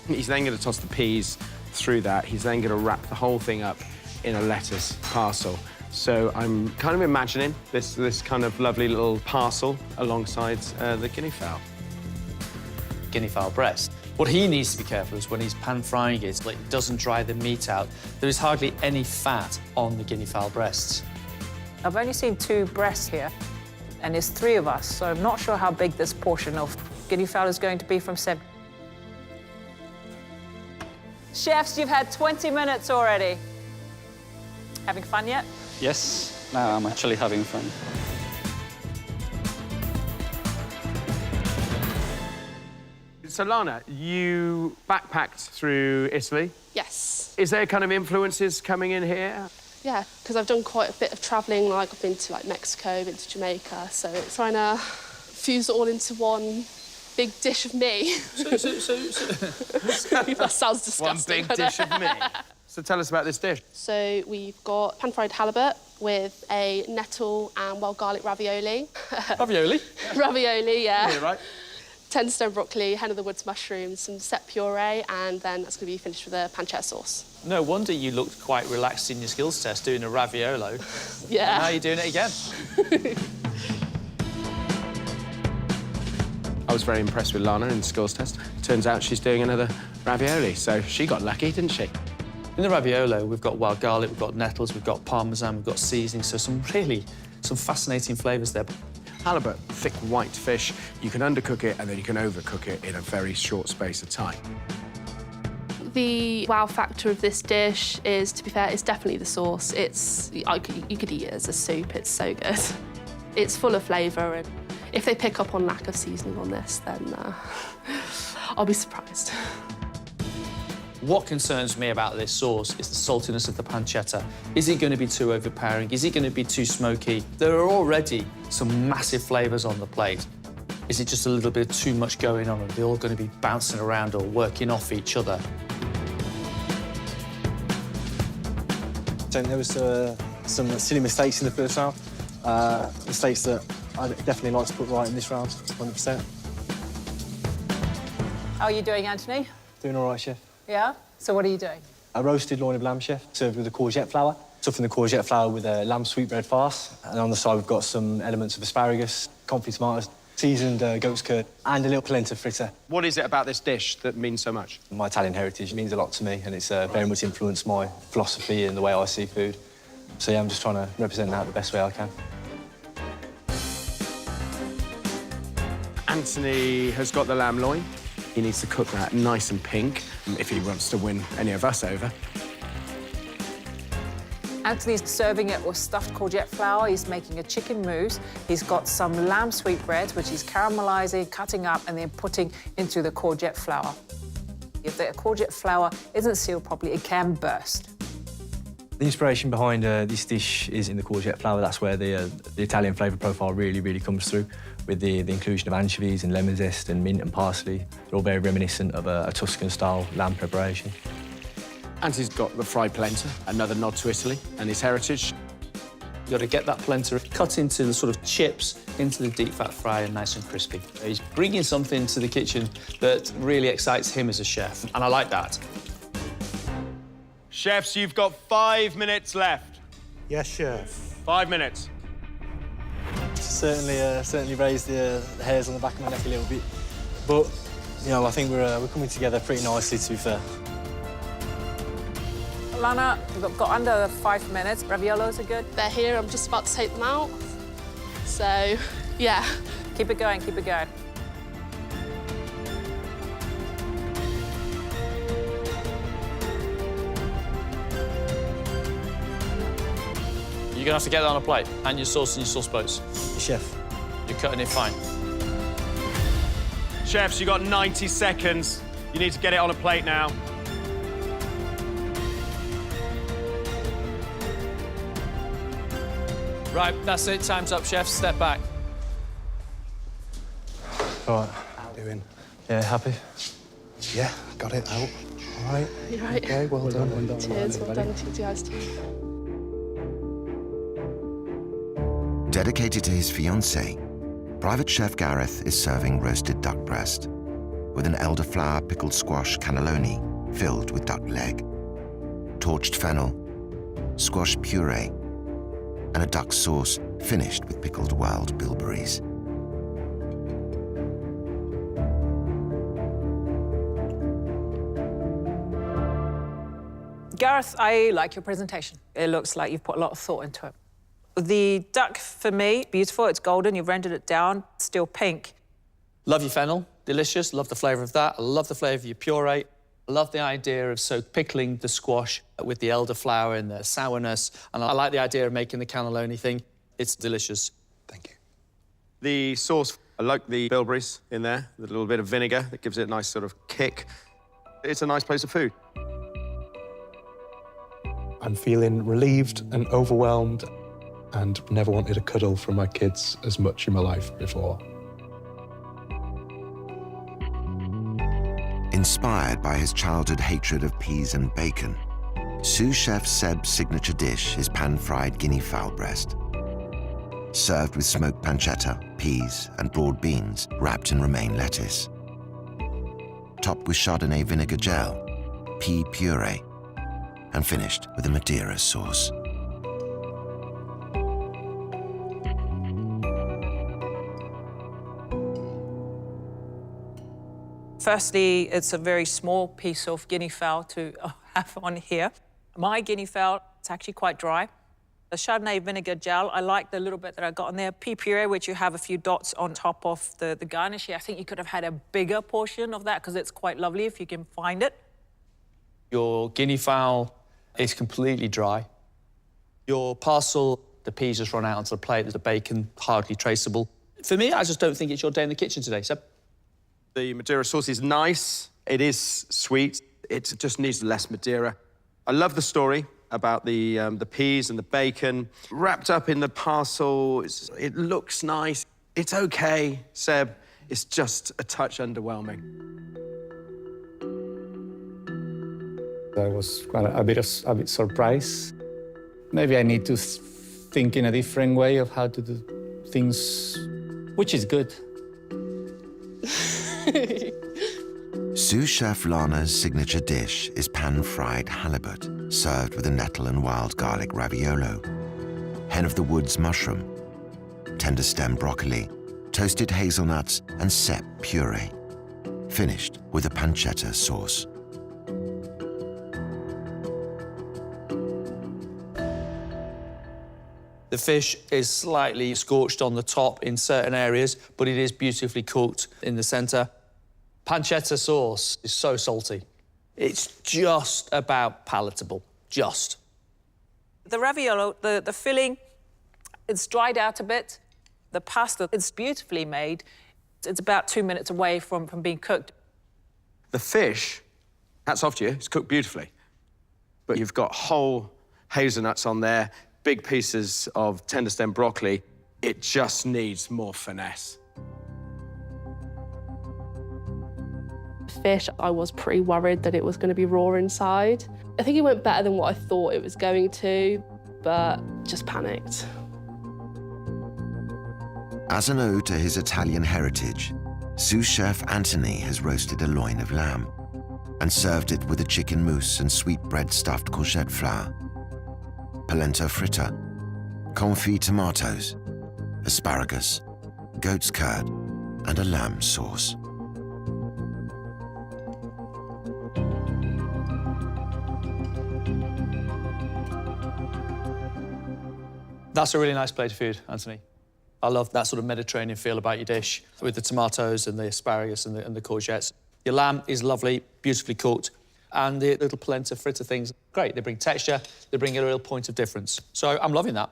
He's then going to toss the peas through that. He's then going to wrap the whole thing up in a lettuce parcel. So I'm kind of imagining this kind of lovely little parcel alongside the guinea fowl. Guinea fowl breast. What he needs to be careful is when he's pan-frying it, like, it doesn't dry the meat out. There is hardly any fat on the guinea fowl breasts. I've only seen 2 breasts here, and there's 3 of us, so I'm not sure how big this portion of guinea fowl is going to be from Seb. Chefs, you've had 20 minutes already. Having fun yet? Yes, now I'm actually having fun. So Lana, you backpacked through Italy. Yes. Is there kind of influences coming in here? Yeah, because I've done quite a bit of travelling. Like I've been to like Mexico, been to Jamaica, so it's trying to fuse it all into one big dish of me. That sounds disgusting. One big dish of me. So tell us about this dish. So we've got pan-fried halibut with a nettle and wild garlic ravioli. Ravioli? Ravioli, yeah. Yeah, right. Tender stone broccoli, hen of the woods mushrooms, some set puree, and then that's going to be finished with a pancetta sauce. No wonder you looked quite relaxed in your skills test doing a raviolo. Yeah. And now you're doing it again. I was very impressed with Lana in the skills test. Turns out she's doing another ravioli, so she got lucky, didn't she? In the raviolo, we've got wild garlic, we've got nettles, we've got parmesan, we've got seasoning, so some fascinating flavours there. Halibut, thick white fish. You can undercook it and then you can overcook it in a very short space of time. The wow factor of this dish is, to be fair, it's definitely the sauce. You could eat it as a soup, it's so good. It's full of flavour, and if they pick up on lack of seasoning on this, then I'll be surprised. What concerns me about this sauce is the saltiness of the pancetta. Is it going to be too overpowering? Is it going to be too smoky? There are already some massive flavours on the plate. Is it just a little bit too much going on? Are they all going to be bouncing around or working off each other? So there was some silly mistakes in the first round. Mistakes that I'd definitely like to put right in this round, 100%. How are you doing, Anthony? Doing all right, chef. Yeah? So what are you doing? A roasted loin of lamb, chef, served with a courgette flour. Stuffing the courgette flour with a lamb sweetbread farce. And on the side, we've got some elements of asparagus, confit tomatoes, seasoned goat's curd, and a little polenta fritter. What is it about this dish that means so much? My Italian heritage means a lot to me, and it's very much influenced my philosophy and the way I see food. So, yeah, I'm just trying to represent that the best way I can. Anthony has got the lamb loin. He needs to cook that nice and pink if he wants to win any of us over. Anthony's serving it with stuffed courgette flour. He's making a chicken mousse. He's got some lamb sweetbreads, which he's caramelising, cutting up, and then putting into the courgette flour. If the courgette flour isn't sealed properly, it can burst. The inspiration behind this dish is in the courgette flour. That's where the Italian flavour profile really comes through, with the inclusion of anchovies and lemon zest and mint and parsley. They're all very reminiscent of a Tuscan-style lamb preparation. Anthony's got the fried polenta, another nod to Italy and his heritage. You've got to get that polenta cut into the sort of chips into the deep fat fryer, nice and crispy. He's bringing something to the kitchen that really excites him as a chef, and I like that. Chefs, you've got 5 minutes left. Yes, chef. 5 minutes. Certainly raised the hairs on the back of my neck a little bit, but you know, I think we're coming together pretty nicely, to be fair. Lana, we've got under 5 minutes. Raviolos are good. They're here, I'm just about to take them out. So, yeah. Keep it going, keep it going. You're going to have to get that on a plate, and your sauce and your sauce boats. Chef. You're cutting it fine. Chefs, you've got 90 seconds. You need to get it on a plate now. Right, that's it. Time's up, chefs. Step back. All right. How you doing? Yeah, happy? Yeah, got it out. All right. You're right. Okay, well done. Cheers, well done to you guys too. Dedicated to his fiancée, Private Chef Gareth is serving roasted duck breast with an elderflower pickled squash cannelloni filled with duck leg, torched fennel, squash puree, and a duck sauce finished with pickled wild bilberries. Gareth, I like your presentation. It looks like you've put a lot of thought into it. The duck, for me, beautiful. It's golden. You've rendered it down. Still pink. Love your fennel. Delicious. Love the flavour of that. I love the flavour of your puree. I love the idea of pickling the squash with the elderflower and the sourness. And I like the idea of making the cannelloni thing. It's delicious. Thank you. The sauce, I like the bilberries in there, with a little bit of vinegar that gives it a nice sort of kick. It's a nice place of food. I'm feeling relieved and overwhelmed, and never wanted a cuddle from my kids as much in my life before. Inspired by his childhood hatred of peas and bacon, sous chef Seb's signature dish is pan-fried guinea fowl breast. served with smoked pancetta, peas, and broad beans wrapped in romaine lettuce. Topped with Chardonnay vinegar gel, pea puree, and finished with a Madeira sauce. Firstly, it's a very small piece of guinea fowl to have on here. My guinea fowl, it's actually quite dry. The Chardonnay vinegar gel, I like the little bit that I got on there. Pea puree, which you have a few dots on top of the garnish here. I think you could have had a bigger portion of that because it's quite lovely if you can find it. Your guinea fowl is completely dry. Your parcel, the peas just run out onto the plate. There's the bacon, hardly traceable. For me, I just don't think it's your day in the kitchen today, Seb. The Madeira sauce is nice. It is sweet. It just needs less Madeira. I love the story about the peas and the bacon wrapped up in the parcel. It looks nice. It's okay, Seb. It's just a touch underwhelming. I was quite a bit surprised. Maybe I need to think in a different way of how to do things, which is good. Sous Chef Lana's signature dish is pan-fried halibut, served with a nettle and wild garlic raviolo, hen of the woods mushroom, tender stem broccoli, toasted hazelnuts, and cep puree, finished with a pancetta sauce. The fish is slightly scorched on the top in certain areas, but it is beautifully cooked in the centre. Pancetta sauce is so salty. It's just about palatable, just. The raviolo, the filling, it's dried out a bit. The pasta, it's beautifully made. It's about 2 minutes away from being cooked. The fish, hats off to you, it's cooked beautifully. But you've got whole hazelnuts on there, big pieces of tender stem broccoli. It just needs more finesse. Fish, I was pretty worried that it was going to be raw inside. I think it went better than what I thought it was going to, but just panicked. As an ode to his Italian heritage, sous chef Anthony has roasted a loin of lamb and served it with a chicken mousse and sweetbread stuffed courgette flour, polenta fritta, confit tomatoes, asparagus, goat's curd, and a lamb sauce. That's a really nice plate of food, Anthony. I love that sort of Mediterranean feel about your dish, with the tomatoes and the asparagus and the courgettes. Your lamb is lovely, beautifully cooked, and the little polenta fritta things, great. They bring texture, they bring a real point of difference. So I'm loving that.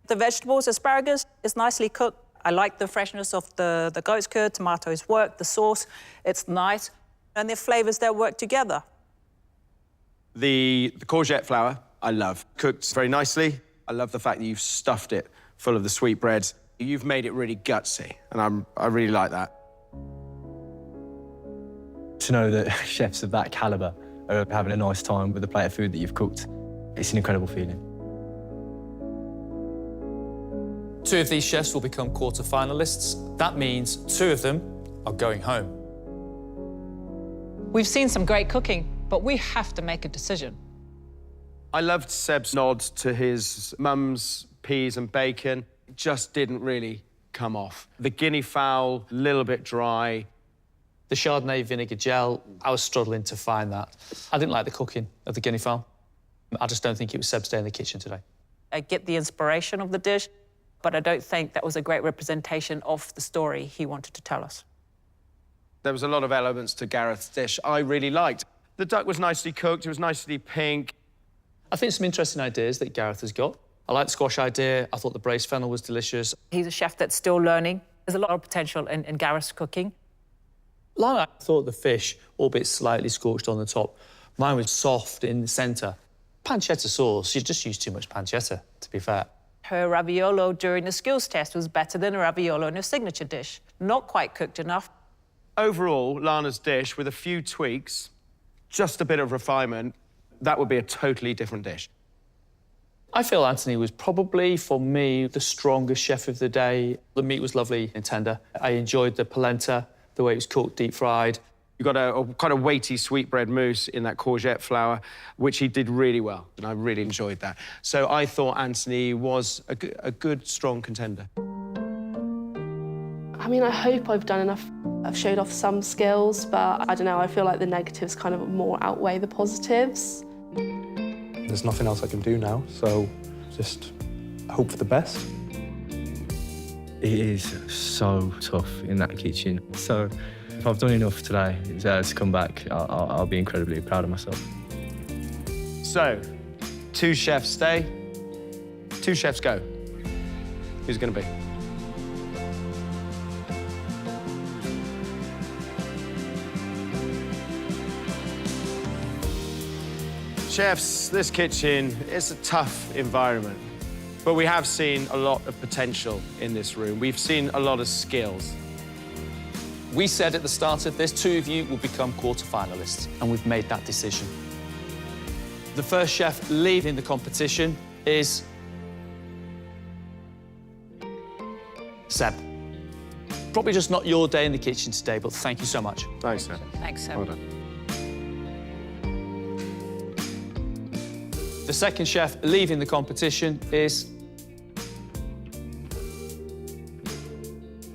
The vegetables, asparagus, is nicely cooked. I like the freshness of the goat's curd, tomatoes work, the sauce, it's nice, and the flavours there work together. The courgette flour, I love. Cooked very nicely. I love the fact that you've stuffed it full of the sweetbreads. You've made it really gutsy, and I really like that. To know that chefs of that calibre are having a nice time with the plate of food that you've cooked, it's an incredible feeling. 2 of these chefs will become quarter-finalists. That means 2 of them are going home. We've seen some great cooking, but we have to make a decision. I loved Seb's nod to his mum's peas and bacon. It just didn't really come off. The guinea fowl, a little bit dry. The Chardonnay vinegar gel, I was struggling to find that. I didn't like the cooking of the guinea fowl. I just don't think it was Seb's day in the kitchen today. I get the inspiration of the dish, but I don't think that was a great representation of the story he wanted to tell us. There was a lot of elements to Gareth's dish I really liked. The duck was nicely cooked, it was nicely pink. I think some interesting ideas that Gareth has got. I like the squash idea. I thought the braised fennel was delicious. He's a chef that's still learning. There's a lot of potential in Gareth's cooking. Lana, I thought the fish, albeit slightly scorched on the top. Mine was soft in the centre. Pancetta sauce, she just used too much pancetta, to be fair. Her raviolo during the skills test was better than a raviolo in her signature dish. Not quite cooked enough. Overall, Lana's dish, with a few tweaks, just a bit of refinement, that would be a totally different dish. I feel Anthony was probably, for me, the strongest chef of the day. The meat was lovely and tender. I enjoyed the polenta, the way it was cooked, deep fried. You got a kind of weighty sweetbread mousse in that courgette flour, which he did really well, and I really enjoyed that. So I thought Anthony was a good, strong contender. I mean, I hope I've done enough. I've showed off some skills, but I don't know, I feel like the negatives kind of more outweigh the positives. There's nothing else I can do now, so just hope for the best. It is so tough in that kitchen. So if I've done enough today to come back, I'll be incredibly proud of myself. So, 2 chefs stay, 2 chefs go. Who's it going to be? Chefs, this kitchen is a tough environment, but we have seen a lot of potential in this room. We've seen a lot of skills. We said at the start of this, 2 of you will become quarter-finalists, and we've made that decision. The first chef leaving the competition is Seb. Probably just not your day in the kitchen today, but thank you so much. Thanks, Seb. Thanks, Seb. Well done. The second chef leaving the competition is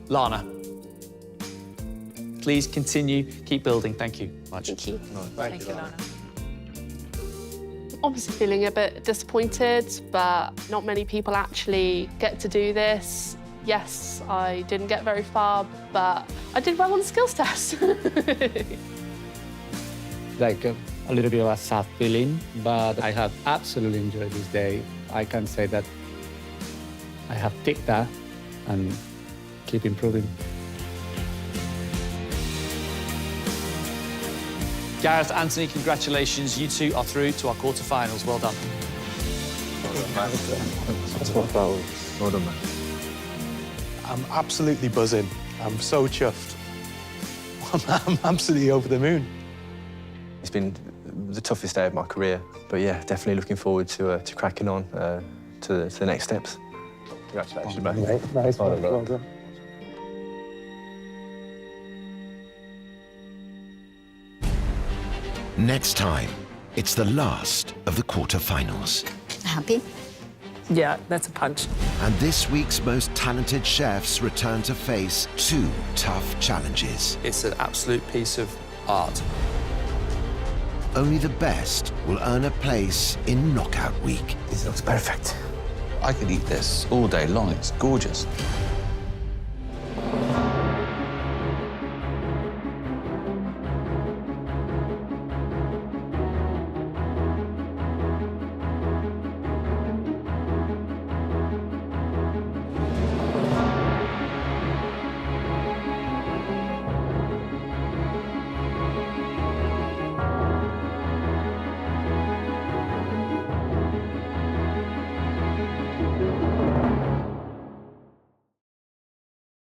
Lana. Please continue, keep building. Thank you. Thank you. Thank you, Lana. Obviously feeling a bit disappointed, but not many people actually get to do this. Yes, I didn't get very far, but I did well on the skills test. Like a little bit of a sad feeling, but I have absolutely enjoyed this day. I can say that I have picked that and keep improving. Gareth, Anthony, congratulations. You 2 are through to our quarterfinals. Well done. Well done, man. I'm absolutely buzzing. I'm so chuffed. I'm absolutely over the moon. It's been the toughest day of my career, but yeah, definitely looking forward to cracking on to the next steps. Congratulations, mate. Nice one. Well done. Next time, it's the last of the quarterfinals. Happy? Yeah, that's a punch. And this week's most talented chefs return to face 2 tough challenges. It's an absolute piece of art. Only the best will earn a place in Knockout Week. This looks perfect. I could eat this all day long. It's gorgeous.